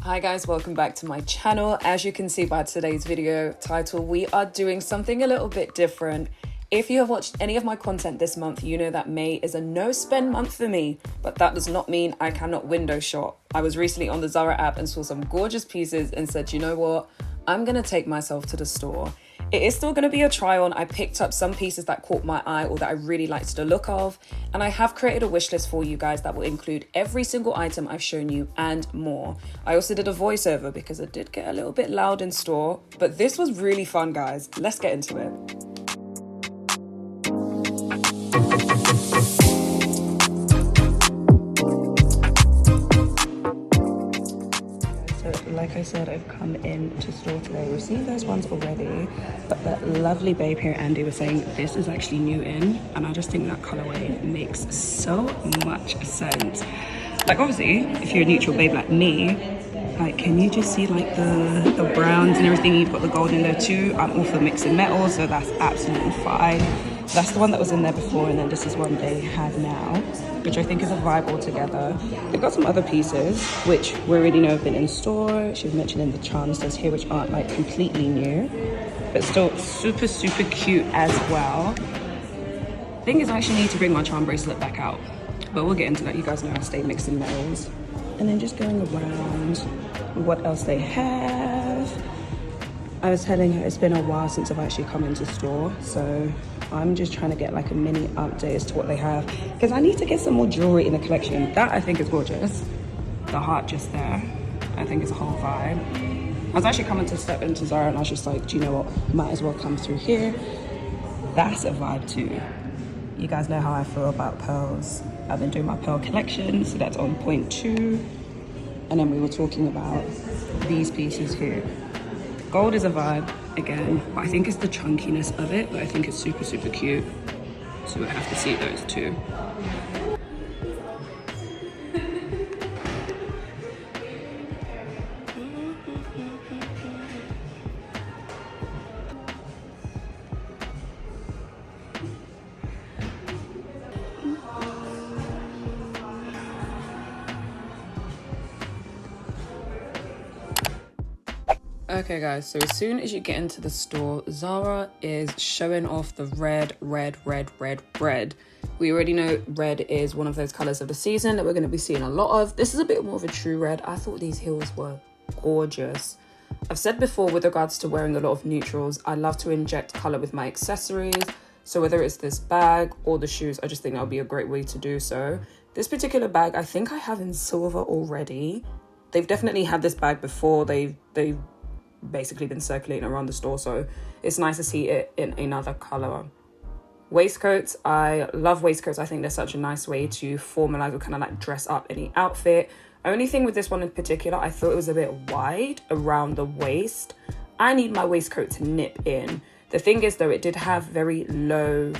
Hi guys, welcome back to my channel. As you can see by today's video title, we are doing something a little bit different. If you have watched any of my content this month, you know that May is a no spend month for me, but that does not mean I cannot window shop. I was recently on the Zara app and saw some gorgeous pieces and said, you know what, I'm gonna take myself to the store. It is still going to be a try on. I picked up some pieces that caught my eye or that I really liked the look of, and I have created a wish list for you guys that will include every single item I've shown you and more. I also did a voiceover because it did get a little bit loud in store, but this was really fun, guys. Let's get into it. Like I said, I've come into store today. We've seen those ones already, but that lovely babe here, Andy, was saying this is actually new in, and I just think that colorway makes so much sense. Like, obviously, if you're a neutral babe like me, like, can you just see like the browns and everything? You've got the gold in there too. I'm all for mixing metals, so that's absolutely fine. That's the one that was in there before, and then this is one they have now, which I think is a vibe altogether. They've got some other pieces, which we already know have been in store. She's mentioned in the charm list here, which aren't like completely new, but still super, super cute as well. Thing is, I actually need to bring my charm bracelet back out, but we'll get into that. You guys know I stay mixing metals. And then just going around what else they have. I was telling her it's been a while since I've actually come into store, so I'm just trying to get like a mini update as to what they have, because I need to get some more jewelry in the collection. That I think is gorgeous. The heart just there, I think is a whole vibe. I was actually coming to step into Zara and I was just like, do you know what, might as well come through here. That's a vibe too. You guys know how I feel about pearls. I've been doing my pearl collection, so that's on point 2. And then we were talking about these pieces here. Gold is a vibe again, but I think it's the chunkiness of it, but I think it's super, super cute. So we'll have to see those too. Okay guys, so as soon as you get into the store, Zara is showing off the red. We already know red is one of those colors of the season that we're going to be seeing a lot of. This is a bit more of a true red. I thought these heels were gorgeous. I've said before with regards to wearing a lot of neutrals, I love to inject color with my accessories. So whether it's this bag or the shoes, I just think that would be a great way to do so. This particular bag, I think I have in silver already. They've definitely had this bag before. They've basically been circulating around the store, so it's nice to see it in another color. Waistcoats, I love waistcoats. I think they're such a nice way to formalize or kind of like dress up any outfit. Only thing with this one in particular, I thought it was a bit wide around the waist. I need my waistcoat to nip in. The thing is though, it did have very low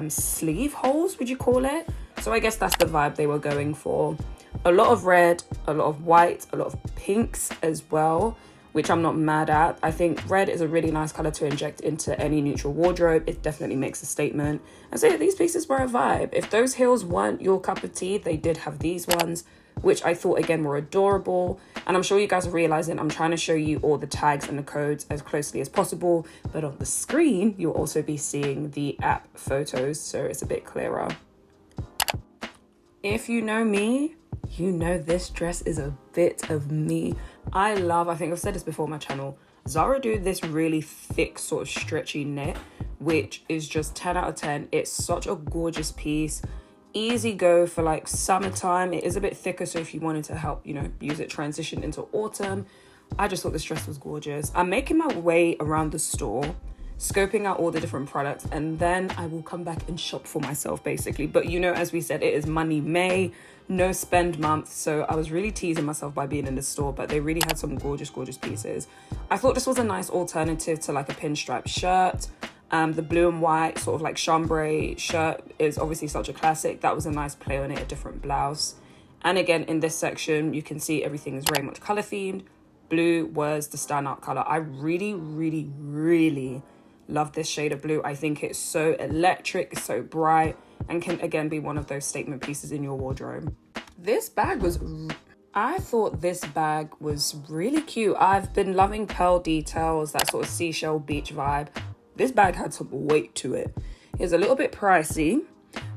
sleeve holes, would you call it? So I guess that's the vibe they were going for. A lot of red, a lot of white, a lot of pinks as well, which I'm not mad at. I think red is a really nice color to inject into any neutral wardrobe. It definitely makes a statement. And so yeah, these pieces were a vibe. If those heels weren't your cup of tea, they did have these ones, which I thought again were adorable. And I'm sure you guys are realizing I'm trying to show you all the tags and the codes as closely as possible, but on the screen, you'll also be seeing the app photos, so it's a bit clearer. If you know me, you know this dress is a bit of me. I think I've said this before on my channel, Zara do this really thick sort of stretchy knit, which is just 10 out of 10. It's such a gorgeous piece. Easy go for like summertime. It is a bit thicker, so if you wanted to help, you know, use it transition into autumn. I just thought this dress was gorgeous. I'm making my way around the store, scoping out all the different products, and then I will come back and shop for myself basically. But you know, as we said, it is Money May, no spend month, so I was really teasing myself by being in the store, but they really had some gorgeous pieces. I thought this was a nice alternative to like a pinstripe shirt. The blue and white sort of like chambray shirt is obviously such a classic. That was a nice play on it, a different blouse. And again, in this section, you can see everything is very much color themed. Blue was the standout color. I really love this shade of blue. I think it's so electric, so bright, and can again be one of those statement pieces in your wardrobe. This bag was I thought this bag was really cute. I've been loving pearl details, that sort of seashell beach vibe. This bag had some weight to it. It was a little bit pricey,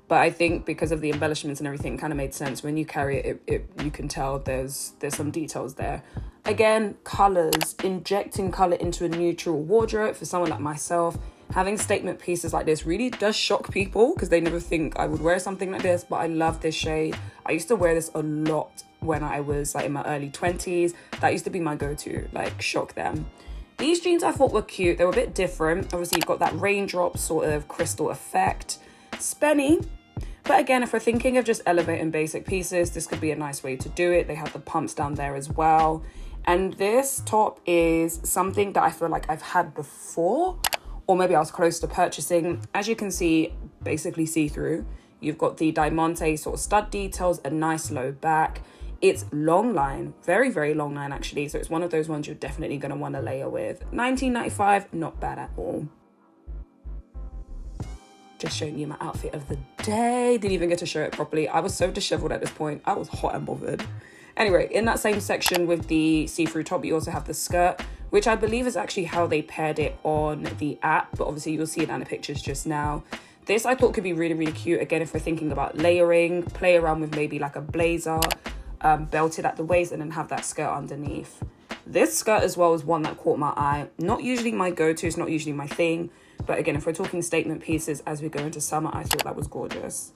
but I think because of the embellishments and everything, it kind of made sense. When you carry it, you can tell there's some details there. Again, colors, injecting color into a neutral wardrobe for someone like myself. Having statement pieces like this really does shock people because they never think I would wear something like this, but I love this shade. I used to wear this a lot when I was like in my early 20s. That used to be my go-to, like shock them. These jeans I thought were cute. They were a bit different. Obviously, you've got that raindrop sort of crystal effect. Spenny. But again, if we're thinking of just elevating basic pieces, this could be a nice way to do it. They have the pumps down there as well. And this top is something that I feel like I've had before, or maybe I was close to purchasing. As you can see, basically see-through. You've got the diamante sort of stud details, a nice low back. It's long line, very, very long line actually. So it's one of those ones you're definitely going to want to layer with. $19.95, not bad at all. Just showing you my outfit of the day. Didn't even get to show it properly. I was so disheveled at this point. I was hot and bothered. Anyway, in that same section with the see-through top, you also have the skirt, which I believe is actually how they paired it on the app. But obviously you'll see it in the pictures just now. This I thought could be really, really cute. Again, if we're thinking about layering, play around with maybe like a blazer, belted at the waist, and then have that skirt underneath. This skirt as well is one that caught my eye. Not usually my go-to, it's not usually my thing. But again, if we're talking statement pieces as we go into summer, I thought that was gorgeous.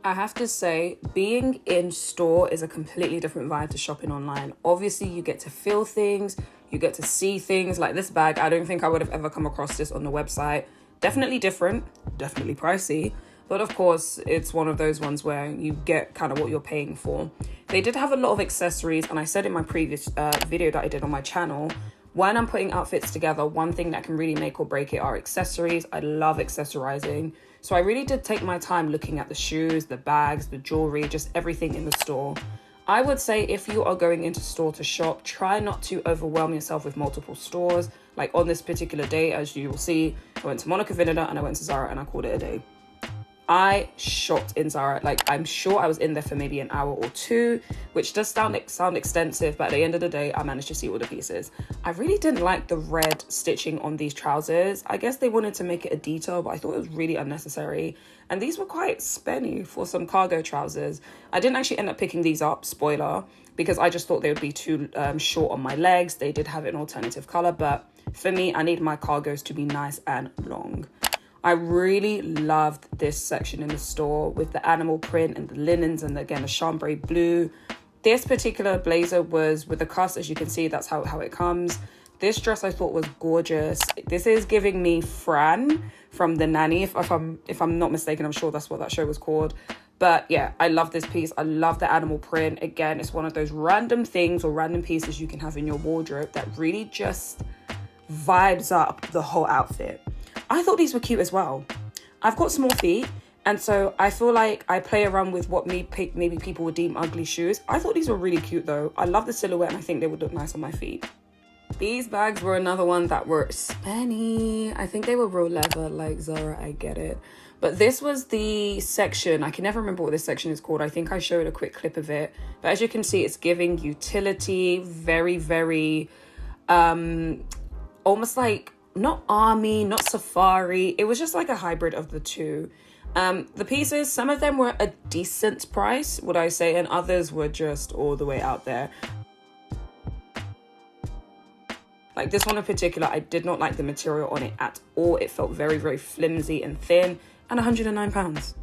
I have to say, being in store is a completely different vibe to shopping online. Obviously, you get to feel things, you get to see things. Like this bag, I don't think I would have ever come across this on the website. Definitely different, definitely pricey. But of course, it's one of those ones where you get kind of what you're paying for. They did have a lot of accessories, and I said in my previous video that I did on my channel, when I'm putting outfits together, one thing that can really make or break it are accessories. I love accessorizing. So I really did take my time looking at the shoes, the bags, the jewelry, just everything in the store. I would say if you are going into store to shop, try not to overwhelm yourself with multiple stores. Like on this particular day, as you will see, I went to Monica Vinader and I went to Zara and I called it a day. I shopped in Zara. Like, I'm sure I was in there for maybe an hour or two, which does sound extensive, but at the end of the day, I managed to see all the pieces. I really didn't like the red stitching on these trousers. I guess they wanted to make it a detail, but I thought it was really unnecessary. And these were quite spenny for some cargo trousers. I didn't actually end up picking these up, spoiler, because I just thought they would be too short on my legs. They did have an alternative color, but for me, I need my cargos to be nice and long. I really loved this section in the store with the animal print and the linens and again the chambray blue. This particular blazer was with the cuffs, as you can see, that's how it comes. This dress I thought was gorgeous. This is giving me Fran from The Nanny, if I'm not mistaken. I'm sure that's what that show was called. But yeah, I love this piece. I love the animal print. Again, it's one of those random things or random pieces you can have in your wardrobe that really just vibes up the whole outfit. I thought these were cute as well. I've got small feet, and so I feel like I play around with what maybe people would deem ugly shoes. I thought these were really cute though. I love the silhouette and I think they would look nice on my feet. These bags were another one that were spenny. I think they were real leather, like Zara, I get it. But this was the section, I can never remember what this section is called. I think I showed a quick clip of it. But as you can see, it's giving utility, very, very, almost like, not army, not safari. It was just like a hybrid of the two. The pieces, some of them were a decent price, would I say, and others were just all the way out there. Like this one in particular, I did not like the material on it at all. It felt very, very flimsy and thin, and £109.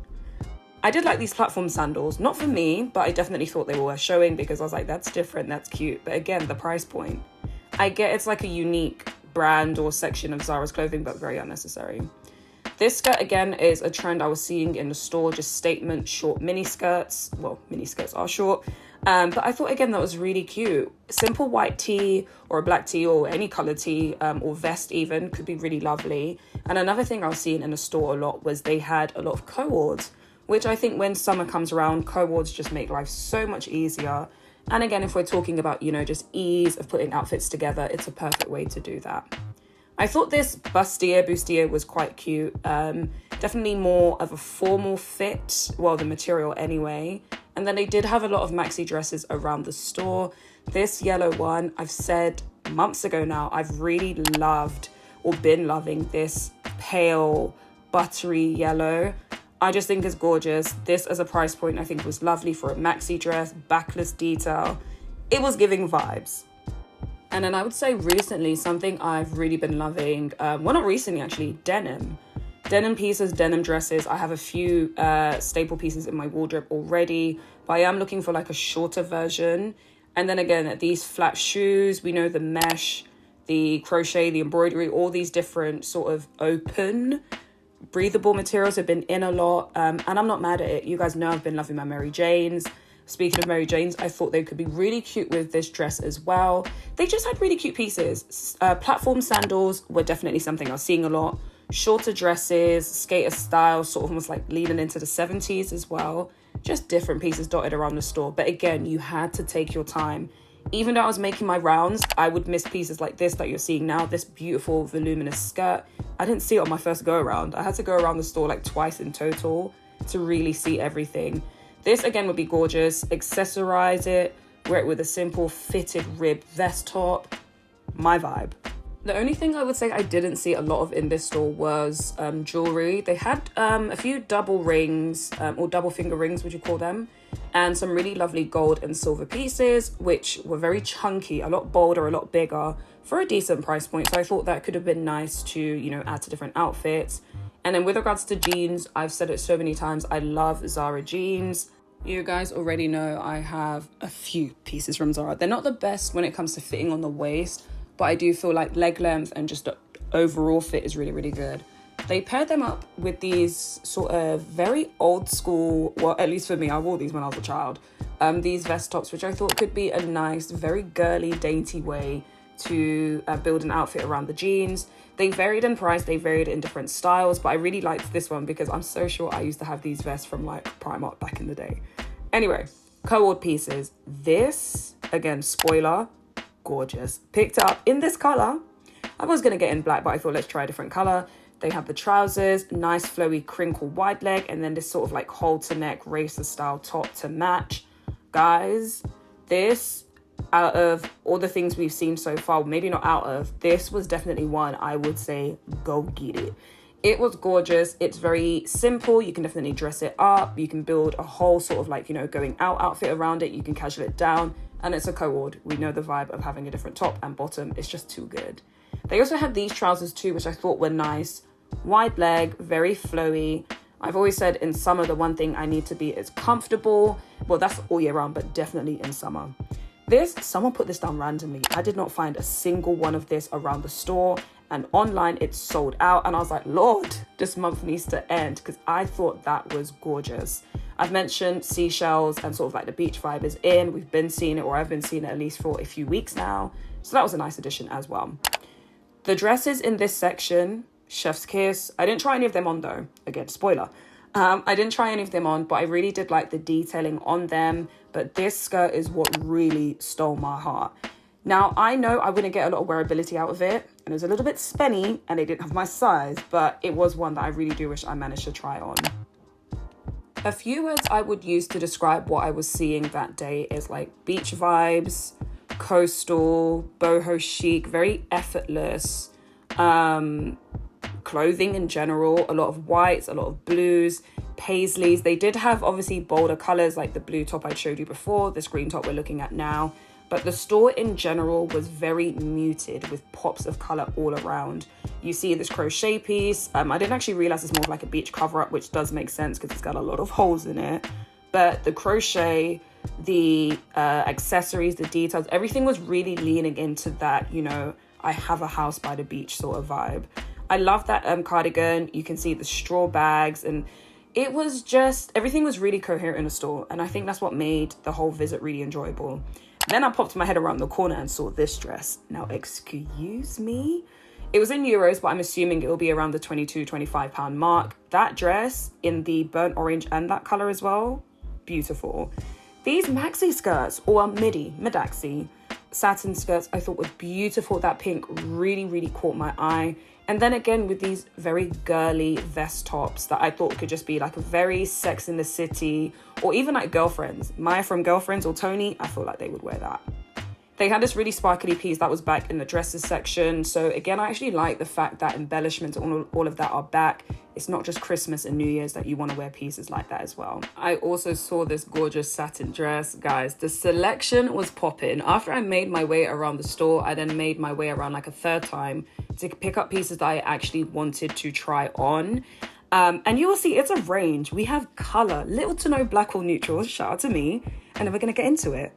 I did like these platform sandals, not for me, but I definitely thought they were worth showing because I was like, that's different, that's cute. But again, the price point. I get it's like a unique brand or section of Zara's clothing, but very unnecessary. This skirt again is a trend I was seeing in the store, just statement short mini skirts. Well, mini skirts are short, but I thought again that was really cute. Simple white tee or a black tee or any color tee or vest even could be really lovely. And another thing I was seeing in the store a lot was they had a lot of co-ords, which I think when summer comes around, co-ords just make life so much easier. And again, if we're talking about, you know, just ease of putting outfits together, it's a perfect way to do that. I thought this bustier was quite cute. Definitely more of a formal fit, well, the material anyway. And then they did have a lot of maxi dresses around the store. This yellow one, I've said months ago now, I've really loved or been loving this pale buttery yellow. I just think it's gorgeous. This as a price point, I think was lovely for a maxi dress, backless detail. It was giving vibes. And then I would say recently, something I've really been loving, well, not recently actually, denim. Denim pieces, denim dresses. I have a few staple pieces in my wardrobe already, but I am looking for like a shorter version. And then again, these flat shoes, we know the mesh, the crochet, the embroidery, all these different sort of open, breathable materials have been in a lot. And I'm not mad at it. You guys know I've been loving my Mary Janes. Speaking of Mary Janes, I thought they could be really cute with this dress as well. They just had really cute pieces. Platform sandals were definitely something I was seeing a lot. Shorter dresses, skater style, sort of almost like leaning into the 70s as well. Just different pieces dotted around the store. But again, you had to take your time. Even though I was making my rounds, I would miss pieces like this that you're seeing now, this beautiful voluminous skirt. I didn't see it on my first go around. I had to go around the store like twice in total to really see everything. This again would be gorgeous. Accessorize it, wear it with a simple fitted rib vest top. My vibe. The only thing I would say I didn't see a lot of in this store was jewellery. They had a few double rings, or double finger rings, would you call them? And some really lovely gold and silver pieces, which were very chunky, a lot bolder, a lot bigger for a decent price point. So I thought that could have been nice to, you know, add to different outfits. And then with regards to jeans, I've said it so many times, I love Zara jeans. You guys already know I have a few pieces from Zara. They're not the best when it comes to fitting on the waist, but I do feel like leg length and just the overall fit is really, really good. They paired them up with these sort of very old school, well, at least for me, I wore these when I was a child, these vest tops, which I thought could be a nice, very girly, dainty way to build an outfit around the jeans. They varied in price, they varied in different styles, but I really liked this one because I'm so sure I used to have these vests from like Primark back in the day. Anyway, co-ord pieces. This, again, spoiler, gorgeous. Picked up in this color. I was gonna get in black, but I thought let's try a different color. They have the trousers, nice flowy crinkle wide leg, and then this sort of like halter neck racer style top to match. Guys, this, out of all the things we've seen so far, maybe not out of, this was definitely one I would say go get it. It was gorgeous. It's very simple. You can definitely dress it up. You can build a whole sort of like, you know, going out outfit around it. You can casual it down, and it's a co-ord. We know the vibe of having a different top and bottom. It's just too good. They also had these trousers too, which I thought were nice. Wide leg, very flowy. I've always said in summer, the one thing I need to be is comfortable. Well, that's all year round, but definitely in summer. This, someone put this down randomly. I did not find a single one of this around the store, and online it's sold out. And I was like, Lord, this month needs to end, because I thought that was gorgeous. I've mentioned seashells and sort of like the beach vibe is in. We've been seeing it, or I've been seeing it at least for a few weeks now. So that was a nice addition as well. The dresses in this section, chef's kiss. I didn't try any of them on though. Again, spoiler. I didn't try any of them on, but I really did like the detailing on them. But this skirt is what really stole my heart. Now, I know I wouldn't get a lot of wearability out of it, and it was a little bit spenny, and it didn't have my size, but it was one that I really do wish I managed to try on. A few words I would use to describe what I was seeing that day is like beach vibes, coastal, boho chic, very effortless, clothing in general, a lot of whites, a lot of blues, paisleys. They did have obviously bolder colors like the blue top I showed you before, this green top we're looking at now, but the store in general was very muted with pops of color all around. You see this crochet piece. I didn't actually realize it's more of like a beach cover up, which does make sense because it's got a lot of holes in it. But the crochet, the accessories, the details, everything was really leaning into that, you know, I have a house by the beach sort of vibe. I love that cardigan. You can see the straw bags, and it was just, everything was really coherent in the store. And I think that's what made the whole visit really enjoyable. Then I popped my head around the corner and saw this dress. Now, excuse me. It was in euros, but I'm assuming it will be around the £22-25 mark. That dress in the burnt orange and that color as well, beautiful. These maxi skirts, or midi, mid-axi, satin skirts I thought were beautiful. That pink really caught my eye. And then again with these very girly vest tops that I thought could just be like a very Sex in the City, or even like Girlfriends. Maya from Girlfriends or Tony, I feel like they would wear that. They had this really sparkly piece that was back in the dresses section. So again, I actually like the fact that embellishments and all of that are back. It's not just Christmas and New Year's that you want to wear pieces like that as well. I also saw this gorgeous satin dress. Guys, the selection was popping. After I made my way around the store, I then made my way around like a third time to pick up pieces that I actually wanted to try on. And you will see it's a range. We have color, little to no black or neutral. Shout out to me. And then we're going to get into it.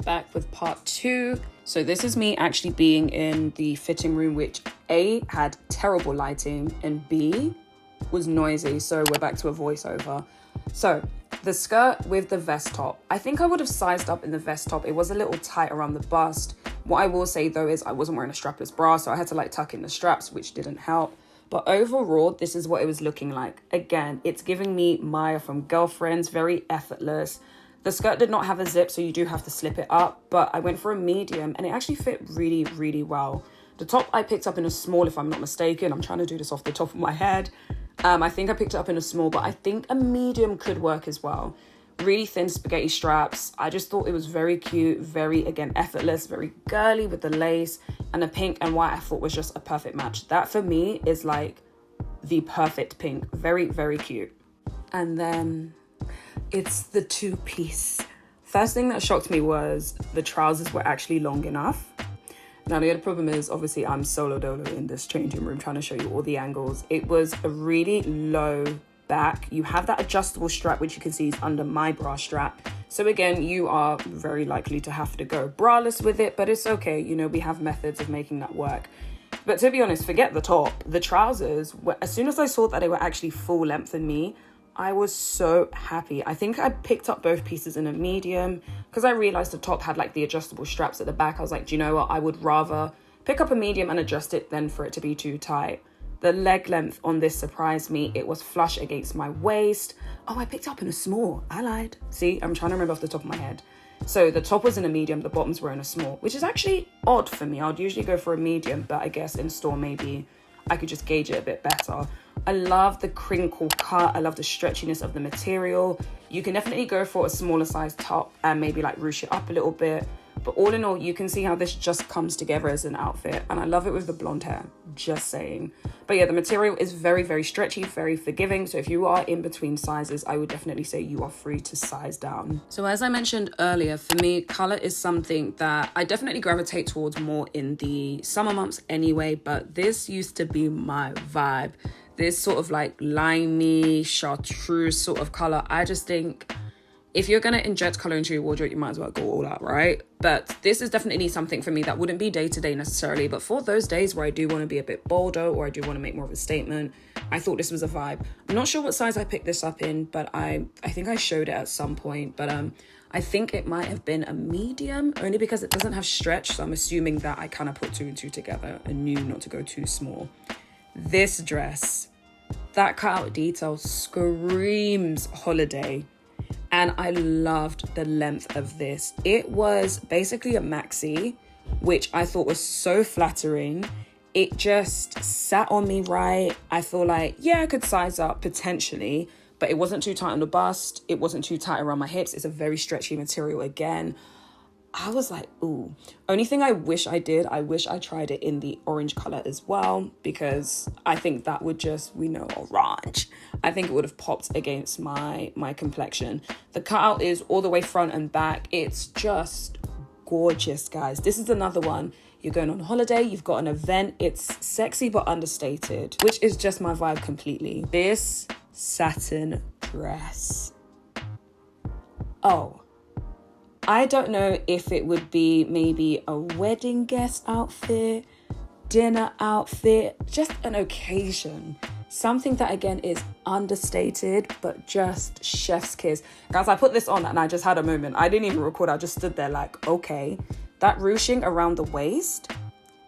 Back with part 2. So this is me actually being in the fitting room, which A, had terrible lighting, and B, was noisy. So we're back to a voiceover. So the skirt with the vest top, I think I would have sized up in the vest top. It was a little tight around the bust. What I will say though is I wasn't wearing a strapless bra, so I had to like tuck in the straps, which didn't help. But overall, this is what it was looking like. Again, it's giving me Maya from Girlfriends, very effortless. The skirt did not have a zip, so you do have to slip it up, but I went for a medium and it actually fit really well. The top I picked up in a small, if I'm not mistaken. I'm trying to do this off the top of my head. I think I picked it up in a small, but I think a medium could work as well. Really thin spaghetti straps. I just thought it was very cute, very, again, effortless, very girly with the lace, and the pink and white I thought was just a perfect match. That for me is like the perfect pink. Very cute. And then it's the two-piece. First thing that shocked me was the trousers were actually long enough. Now the other problem is obviously I'm solo dolo in this changing room trying to show you all the angles. It was a really low back. You have that adjustable strap, which you can see is under my bra strap. So again, you are very likely to have to go braless with it, but it's okay. You know, we have methods of making that work. But to be honest, forget the top. The trousers, as soon as I saw that they were actually full length in me, I was so happy. I think I picked up both pieces in a medium because I realized the top had like the adjustable straps at the back. I was like, do you know what? I would rather pick up a medium and adjust it than for it to be too tight. The leg length on this surprised me. It was flush against my waist. Oh, I picked up in a small. I lied. See, I'm trying to remember off the top of my head. So the top was in a medium, the bottoms were in a small, which is actually odd for me. I'd usually go for a medium, but I guess in store maybe I could just gauge it a bit better. I love the crinkle cut. I love the stretchiness of the material. You can definitely go for a smaller size top and maybe like ruche it up a little bit. But all in all, you can see how this just comes together as an outfit. And I love it with the blonde hair, just saying. But yeah, the material is very stretchy, very forgiving. So if you are in between sizes, I would definitely say you are free to size down. So as I mentioned earlier, for me, color is something that I definitely gravitate towards more in the summer months anyway. But this used to be my vibe. This sort of like limey, chartreuse sort of color. I just think if you're going to inject color into your wardrobe, you might as well go all out, right? But this is definitely something for me that wouldn't be day to day necessarily. But for those days where I do want to be a bit bolder or I do want to make more of a statement, I thought this was a vibe. I'm not sure what size I picked this up in, but I think I showed it at some point. But I think it might have been a medium, only because it doesn't have stretch. So I'm assuming that I kind of put 2 and 2 together and knew not to go too small. This dress, that cutout detail screams holiday. And I loved the length of this. It was basically a maxi, which I thought was so flattering. It just sat on me right. I feel like, yeah, I could size up potentially, but it wasn't too tight on the bust. It wasn't too tight around my hips. It's a very stretchy material again. I was like, ooh. Only thing I wish I did, I wish I tried it in the orange color as well, because I think that would just, we know, orange. I think it would have popped against my complexion. The cutout is all the way front and back. It's just gorgeous, guys. This is another one. You're going on holiday, you've got an event. It's sexy but understated, which is just my vibe completely. This satin dress. Oh. I don't know if it would be maybe a wedding guest outfit, dinner outfit, just an occasion. Something that again is understated, but just chef's kiss. Guys, I put this on and I just had a moment. I didn't even record, I just stood there like, okay. That ruching around the waist,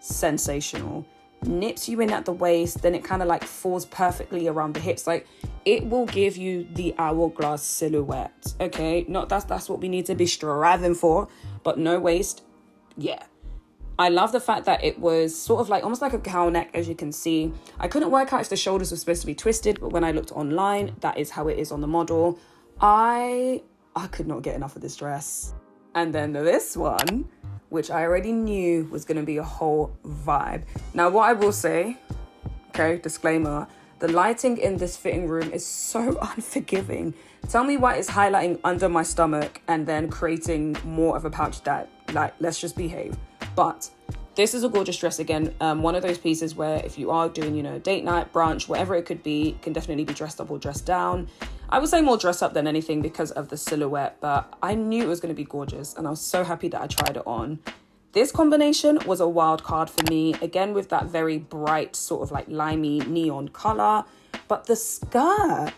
sensational. Nips you in at the waist, then it kind of like falls perfectly around the hips. Like, it will give you the hourglass silhouette, okay? Not that's what we need to be striving for, but no waist, yeah. I love the fact that it was sort of like almost like a cow neck, as you can see. I couldn't work out if the shoulders were supposed to be twisted, but when I looked online, that is how it is on the model. I could not get enough of this dress. And then this one, which I already knew was going to be a whole vibe. Now, what I will say, okay, disclaimer, the lighting in this fitting room is so unforgiving. Tell me why it's highlighting under my stomach and then creating more of a pouch that, like, let's just behave. But this is a gorgeous dress again. One of those pieces where if you are doing, you know, date night, brunch, whatever it could be, can definitely be dressed up or dressed down. I would say more dress up than anything because of the silhouette, but I knew it was going to be gorgeous and I was so happy that I tried it on. This combination was a wild card for me, again with that very bright sort of like limey neon color, but the skirt,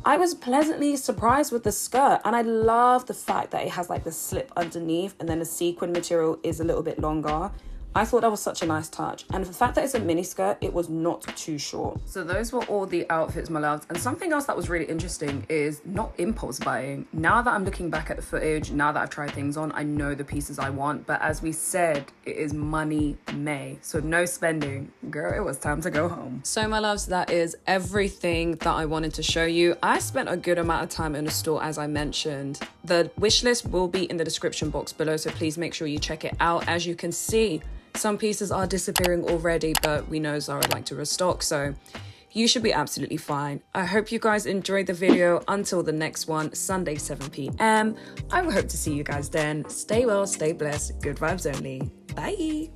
I was pleasantly surprised with the skirt, and I love the fact that it has like the slip underneath and then the sequin material is a little bit longer. I thought that was such a nice touch, and the fact that it's a mini skirt, it was not too short. So those were all the outfits, my loves. And something else that was really interesting is not impulse buying. Now that I'm looking back at the footage, now that I've tried things on, I know the pieces I want, but as we said, it is money May, so no spending. Girl, it was time to go home. So my loves, that is everything that I wanted to show you. I spent a good amount of time in the store, as I mentioned. The wish list will be in the description box below, so please make sure you check it out. As you can see, some pieces are disappearing already, but we know Zara like to restock, so you should be absolutely fine. I hope you guys enjoyed the video. Until the next one, Sunday, 7 p.m. I will hope to see you guys then. Stay well, stay blessed, good vibes only. Bye.